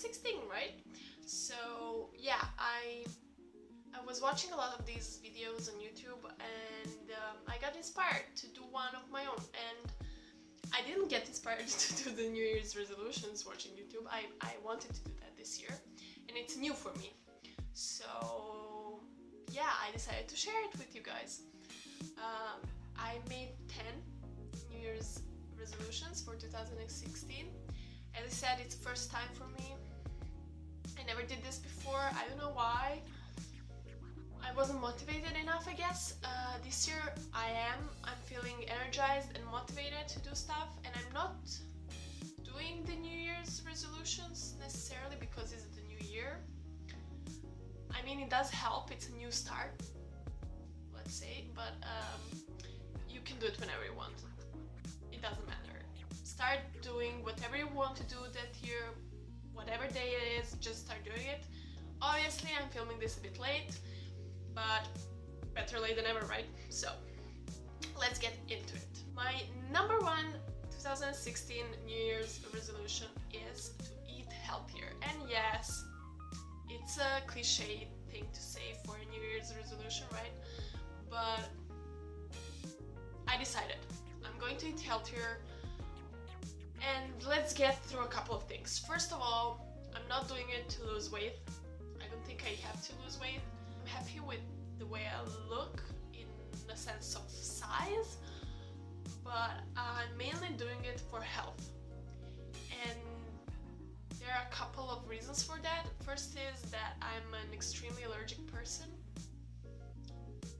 2016, right? So yeah, I was watching a lot of these videos on YouTube, and I got inspired to do one of my own. And I didn't get inspired to do the New Year's resolutions watching YouTube. I wanted to do that this year, and it's new for me. So yeah, I decided to share it with you guys. I made 10 New Year's resolutions for 2016. As I said, it's the first time for me. I never did this before. I don't know why. I wasn't motivated enough, I guess. This year I'm feeling energized and motivated to do stuff, and I'm not doing the New Year's resolutions necessarily because it's the new year. I mean, it does help, it's a new start, let's say, but you can do it whenever you want. It doesn't matter. Start doing whatever you want to do that year, whatever day it is, just start doing it. Obviously, I'm filming this a bit late, but better late than never, right? So let's get into it. My number one 2016 New Year's resolution is to eat healthier. And yes, it's a cliche thing to say for a New Year's resolution, right? But I decided I'm going to eat healthier, and let's get through a couple of things. First of all, I'm not doing it to lose weight. I don't think I have to lose weight. I'm happy with the way I look in the sense of size, but I'm mainly doing it for health. And there are a couple of reasons for that. First is that I'm an extremely allergic person.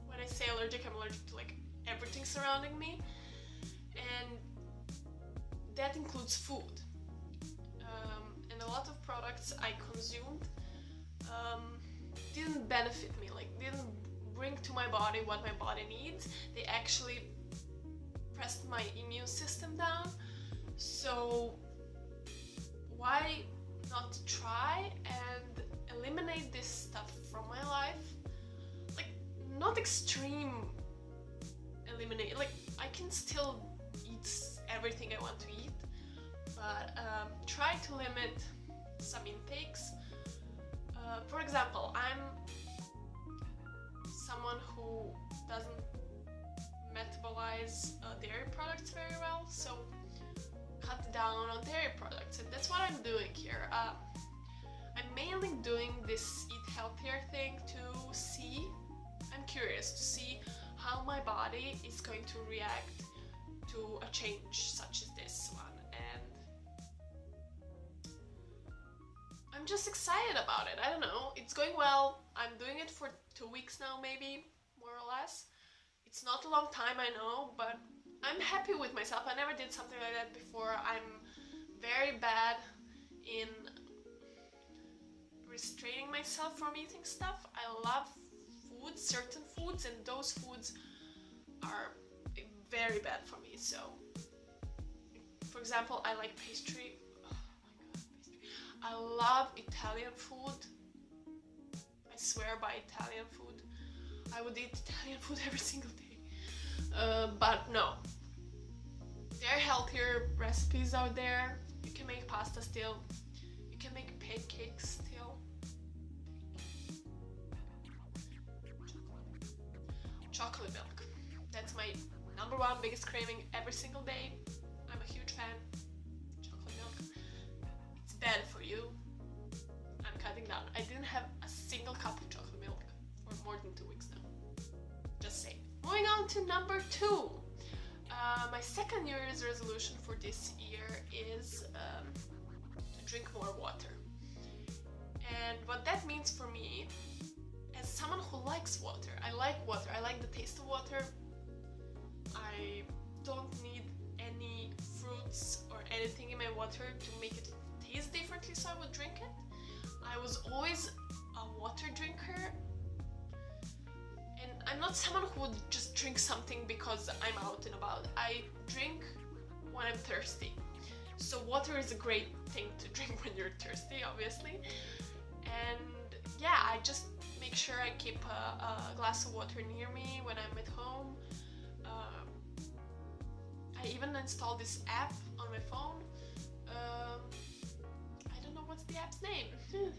When I say allergic, I'm allergic to like everything surrounding me, and that includes food. And a lot of products I consumed didn't benefit me, like didn't bring to my body what my body needs. They actually pressed my immune system down. So why not try and eliminate this stuff from my life? Like, not extreme eliminate, like I can still eat everything I want to eat, but try to limit some intakes. For example, I'm someone who doesn't metabolize dairy products very well, so cut down on dairy products, and that's what I'm doing here. I'm mainly doing this eat healthier thing to see, I'm curious to see how my body is going to react to a change such as this one, and I'm just excited about it. I don't know, it's going well. I'm doing it for 2 weeks now, maybe, more or less. It's not a long time, I know, but I'm happy with myself. I never did something like that before. I'm very bad in restraining myself from eating stuff. I love food, certain foods, and those foods are very bad for me. So, for example, I like pastry. Oh my god, pastry. I love Italian food. I swear by Italian food. I would eat Italian food every single day. But no. There are healthier recipes out there. You can make pasta still. You can make pancakes still. Chocolate milk. That's my number one biggest craving every single day. I'm a huge fan. Chocolate milk. It's bad for you. I'm cutting down. I didn't have a single cup of chocolate milk for more than 2 weeks now. Just saying. Moving on to number 2. My second New Year's resolution for this year is to drink more water. And what that means for me, as someone who likes water, I like water, I like the taste of water. I don't need any fruits or anything in my water to make it taste differently, so I would drink it. I was always a water drinker, and I'm not someone who would just drink something because I'm out and about. I drink when I'm thirsty. So water is a great thing to drink when you're thirsty, obviously. And yeah, I just make sure I keep a glass of water near me when I'm at home. I even installed this app on my phone. I don't know what what's the app's name? It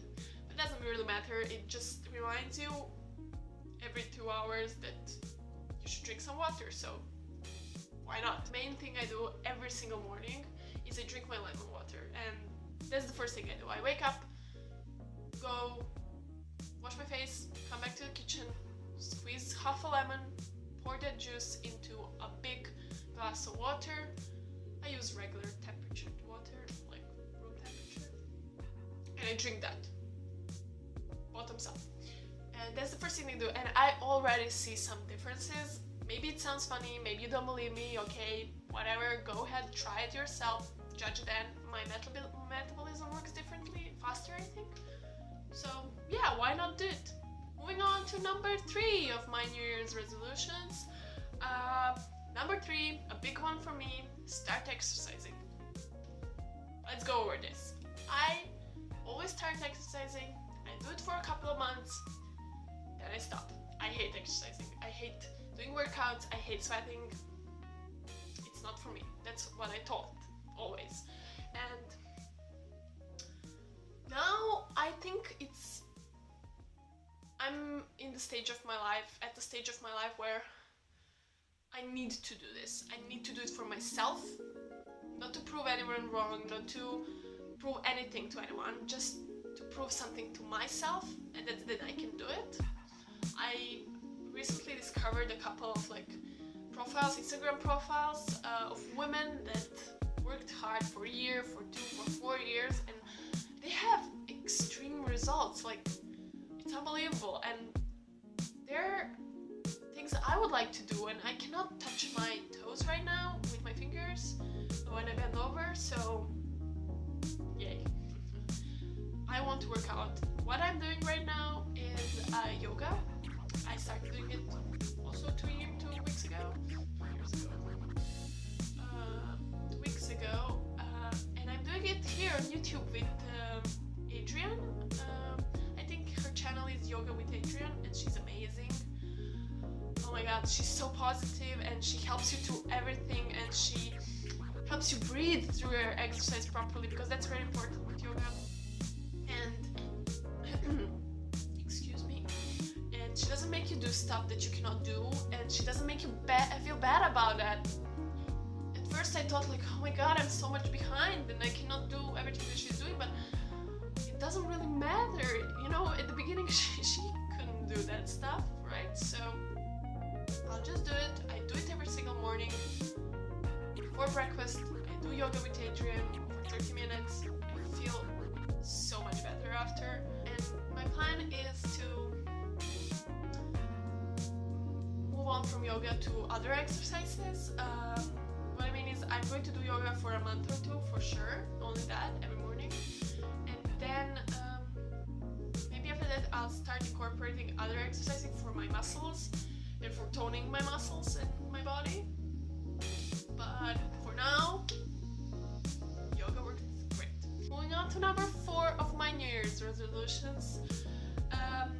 doesn't really matter, it just reminds you every 2 hours that you should drink some water, so why not? The main thing I do every single morning is I drink my lemon water, and that's the first thing I do. I wake up, go wash my face, come back to the kitchen, squeeze half a lemon, pour that juice into a big glass of water. I use regular temperatured water, like room temperature, and I drink that, bottoms up. And that's the first thing I do, and I already see some differences. Maybe it sounds funny, maybe you don't believe me, okay, whatever, go ahead, try it yourself, judge then. My metabolism works differently, faster I think. So yeah, why not do it? Moving on to number 3 of my New Year's resolutions. Number 3, a big one for me, start exercising. Let's go over this. I always start exercising, I do it for a couple of months, then I stop. I hate exercising, I hate doing workouts, I hate sweating. It's not for me. That's what I thought, always. And now I think I'm in the stage of my life, at the stage of my life where I need to do this. I need to do it for myself, not to prove anyone wrong, not to prove anything to anyone, just to prove something to myself, and that I can do it. I recently discovered a couple of profiles, Instagram profiles of women that worked hard for a year, for 2, for 4 years, and they have extreme results. Like, it's unbelievable, and they're things I would like to do, and I cannot touch my toes right now with my fingers when I bend over, so yay. I want to work out. What I'm doing right now is yoga. I started doing it also 2 weeks ago, 2 weeks ago, and I'm doing it here on YouTube with Adrian. I think her channel is Yoga with Adrian, and she's amazing. Oh my god, she's so positive, and she helps you through everything, and she helps you breathe through your exercise properly, because that's very important with yoga. And excuse me. And she doesn't make you do stuff that you cannot do, and she doesn't make you feel bad about that. At first I thought like, oh my god, I'm so much behind and I cannot do everything that she's doing, but it doesn't really matter. You know, at the beginning she couldn't do that stuff, right? So I'll just do it. I do it every single morning. Before breakfast, I do yoga with Adrian for 30 minutes. I feel so much better after. And my plan is to move on from yoga to other exercises. What I mean is I'm going to do yoga for a month or 2 for sure. Only that, every morning. And then maybe after that I'll start incorporating other exercising for my muscles and for toning my muscles and my body. But for now, yoga works great. Moving on to number 4 of my New Year's resolutions.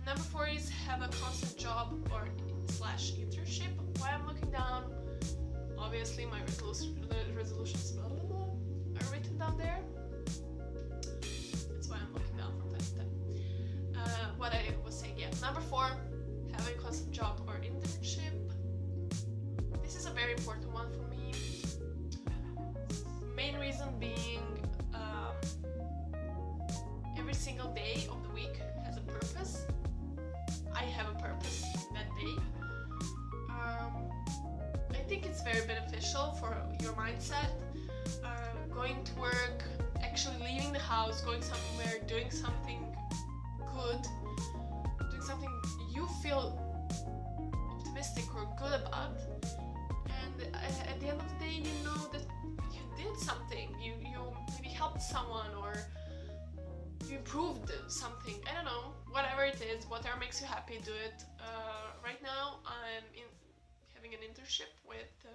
Number 4 is have a constant job or / internship. While I'm looking down, obviously my resolutions blah, blah, blah, are written down there. That's why I'm looking down from time to time. What I was saying, yeah. Number 4, have a constant job or internship. This is a very important one for me. Main reason being every single day of the week has a purpose. I have a purpose that day. I think it's very beneficial for your mindset. Going to work, actually leaving the house, going somewhere, doing something good, doing something you feel optimistic or good about, and at the end of the day you know that you did something, you maybe helped someone, or you improved something, I don't know, whatever it is, whatever makes you happy, do it. Right now I'm having an internship with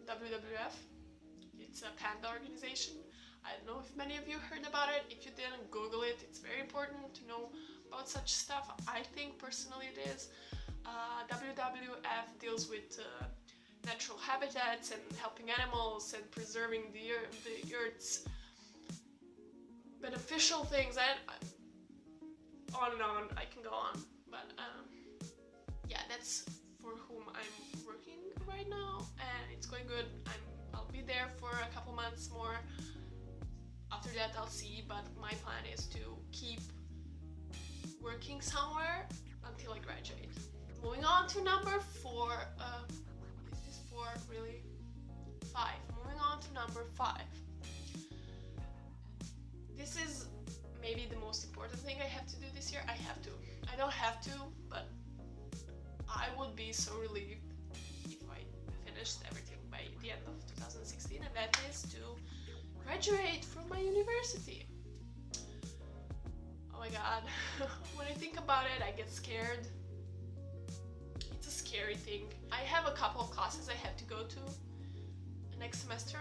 WWF. It's a panda organization. I don't know if many of you heard about it. If you didn't, Google it. It's very important to know about such stuff. I think personally it is. WWF deals with natural habitats and helping animals and preserving the Earth's official things, and on and on I can go on, but yeah, that's for whom I'm working right now, and it's going good. I'll be there for a couple months more. After that I'll see, but my plan is to keep working somewhere until I graduate. Moving on to number 4. Is this 4 really? 5. Moving on to number 5. This is maybe the most important thing I have to do this year. I don't have to, but I would be so relieved if I finished everything by the end of 2016, and that is to graduate from my university. Oh my god, when I think about it, I get scared. It's a scary thing. I have a couple of classes I have to go to next semester,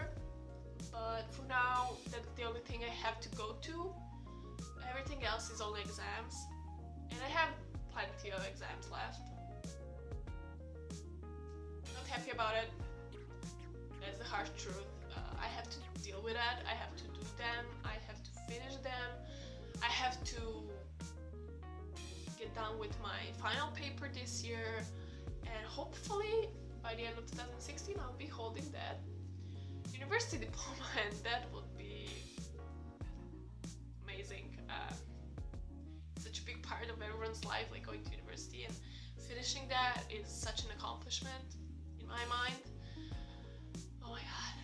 but for now, that's the only thing I have to go to. Everything else is only exams, and I have plenty of exams left. I'm not happy about it. That's the harsh truth. I have to deal with that. I have to do them. I have to finish them. I have to get done with my final paper this year, and hopefully by the end of 2016 I'll be holding that university diploma, and that would be amazing. Such a big part of everyone's life, like going to university, and finishing that is such an accomplishment in my mind. Oh my god.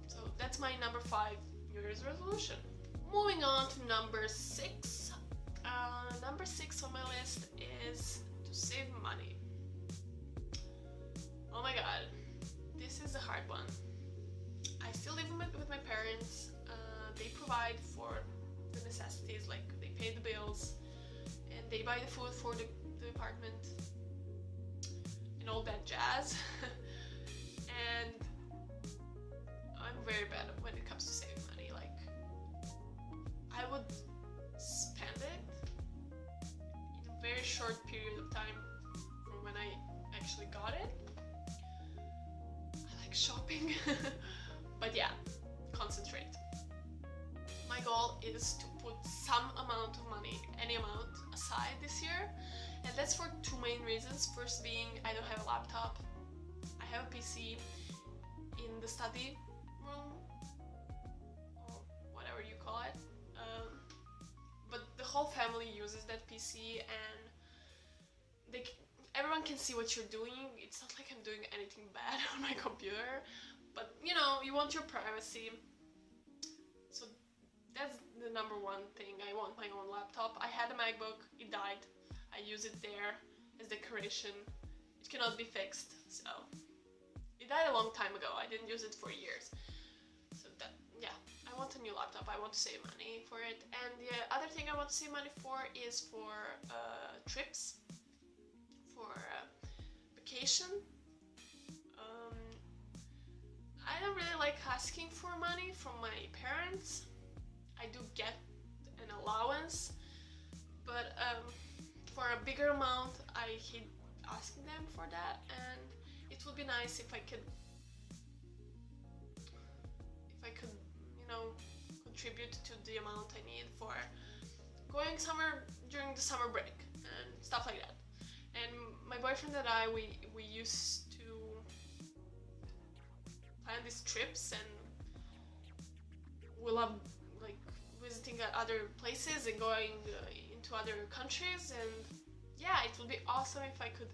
So that's my number 5 New Year's resolution. Moving on to number 6. Number 6 on my list is to save money. Oh my god, this is a hard one. I still live with my parents. They provide for the necessities, like they pay the bills and they buy the food for the apartment and all that jazz. And I'm very bad when it comes to saving money. Like, I would spend it in a very short period of time from when I actually got it. I like shopping. But yeah, concentrate. My goal is to put some amount of money, any amount, aside this year, and that's for 2 main reasons. First being, I don't have a laptop. I have a PC in the study room, or whatever you call it, but the whole family uses that PC, and everyone can see what you're doing. It's not like I'm doing anything bad on my computer, but you know, you want your privacy. So that's the number 1 thing. I want my own laptop. I had a MacBook, it died. I use it there as decoration. It cannot be fixed, so it died a long time ago. I didn't use it for years. So that, yeah, I want a new laptop. I want to save money for it. And the other thing I want to save money for is for trips, for vacation. I don't really like asking for money from my parents. I do get an allowance, but for a bigger amount, I hate asking them for that, and it would be nice if I could, you know, contribute to the amount I need for going somewhere during the summer break and stuff like that. And my boyfriend and I, we used to plan these trips, and we love like visiting other places and going into other countries, and yeah, it would be awesome if I could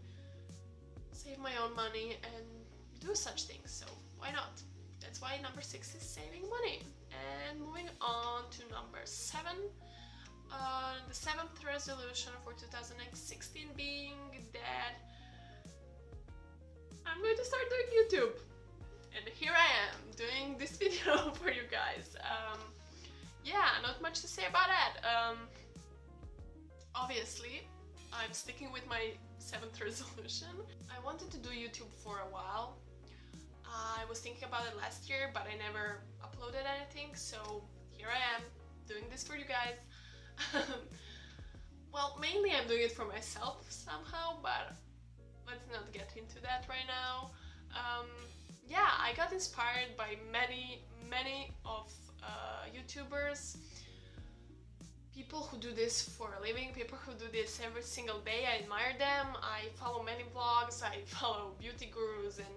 save my own money and do such things. So why not? That's why number 6 is saving money. And moving on to number 7, the 7th resolution for 2016 being that I'm going to start doing YouTube. And here I am doing this video for you guys. Yeah, not much to say about that. Obviously, I'm sticking with my 7th resolution. I wanted to do YouTube for a while. I was thinking about it last year, but I never uploaded anything, so here I am doing this for you guys. Well, mainly I'm doing it for myself somehow, but let's not get into that right now. Yeah, I got inspired by many of YouTubers people who do this for a living, people who do this every single day. I admire them. I follow many vlogs, I follow beauty gurus, and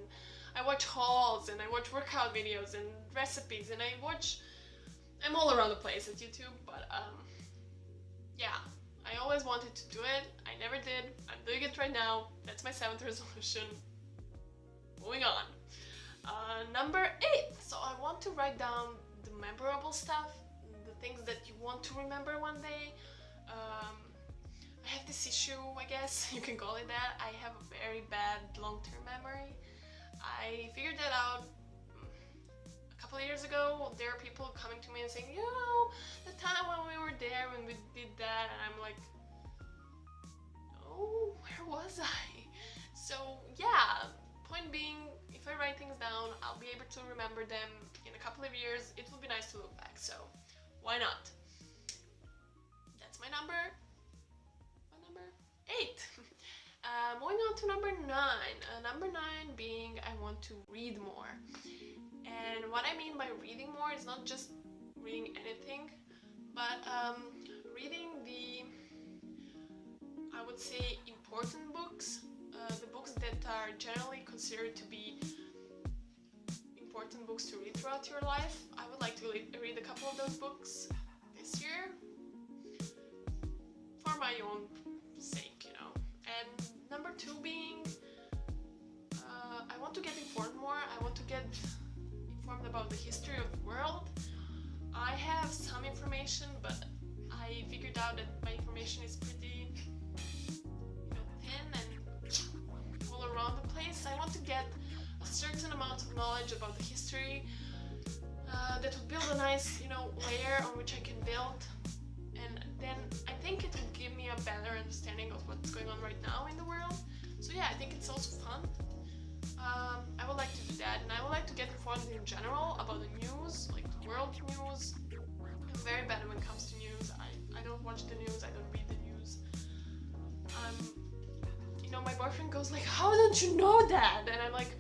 I watch hauls, and I watch workout videos and recipes, and I'm all around the place at YouTube, but yeah, I always wanted to do it. I never did. I'm doing it right now. That's my 7th resolution. Moving on. Number 8. So I want to write down the memorable stuff, the things that you want to remember one day. I have this issue, I guess you can call it that. I have a very bad long-term memory. I figured that out a couple of years ago. There are people coming to me and saying, you know, the time when we were there, when we did that, and I'm like, oh, where was I? So yeah, point being, if I write things down, I'll be able to remember them in a couple of years. It will be nice to look back, so why not? That's my number 8. Moving on to number 9. Number 9 being I want to read more. And what I mean by reading more is not just reading anything, but reading I would say, important books, the books that are generally considered to be important books to read throughout your life. I would like to read a couple of those books this year for my own sake, you know. And number 2 being, I want to get informed more. I want to get informed about the history of the world. I have some information, but I figured out that my information is pretty, thin and all around the place. I want to get a certain amount of knowledge about the history that would build a nice, layer on which I can build. And then I think it will give me a better understanding of what's going on right now in the world. So yeah, I think it's also fun. I would like to do that, and I would like to get informed in general about the news, like the world news. I'm very bad when it comes to news. I don't watch the news, I don't read the news. My boyfriend goes like, how don't you know that? And I'm like,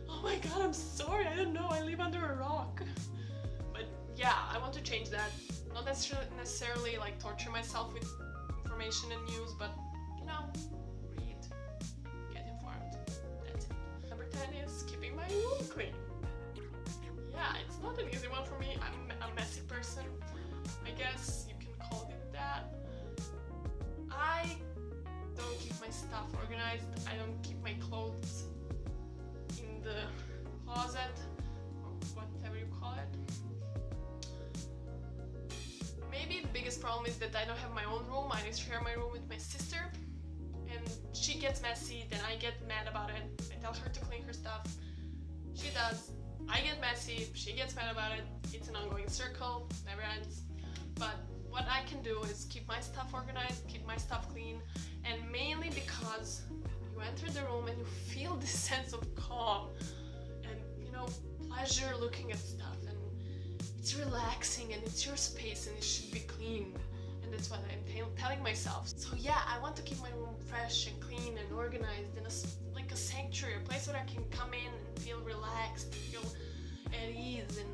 oh my god, I'm sorry, I don't know, I live under a rock. But yeah, I want to change that. Not necessarily like torture myself with information and news, but read, get informed. That's it. Number 10 is keeping my room clean. Yeah, it's not an easy one for me. I'm a messy person, I guess you can call it that. I don't keep my stuff organized. I don't keep my clothes in the closet, or whatever you call it. Maybe the biggest problem is that I don't have my own room. I share my room with my sister, and she gets messy, then I get mad about it. I tell her to clean her stuff. She does. I get messy, she gets mad about it. It's an ongoing circle, never ends. But what I can do is keep my stuff organized, keep my stuff clean, and mainly because you enter the room and you feel this sense of calm and pleasure looking at stuff, and it's relaxing and it's your space and it should be clean, and that's what I'm telling myself. So yeah, I want to keep my room fresh and clean and organized, and like a sanctuary, a place where I can come in and feel relaxed, and feel at ease, and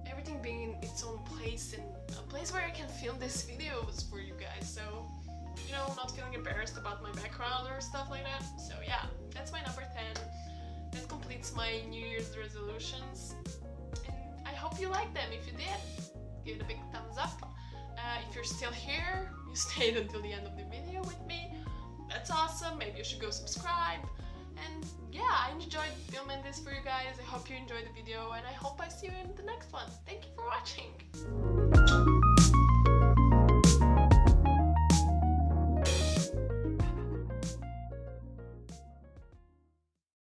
everything being in its own place, and a place where I can film these videos for you guys, so not feeling embarrassed about my background or stuff like that. So yeah, that's my number 10. That completes my New Year's resolutions, and I hope you liked them. If you did, give it a big thumbs up. If you're still here, you stayed until the end of the video with me, that's awesome. Maybe you should go subscribe. And yeah, I enjoyed filming this for you guys. I hope you enjoyed the video, and I hope I see you in the next one. Thank you for watching.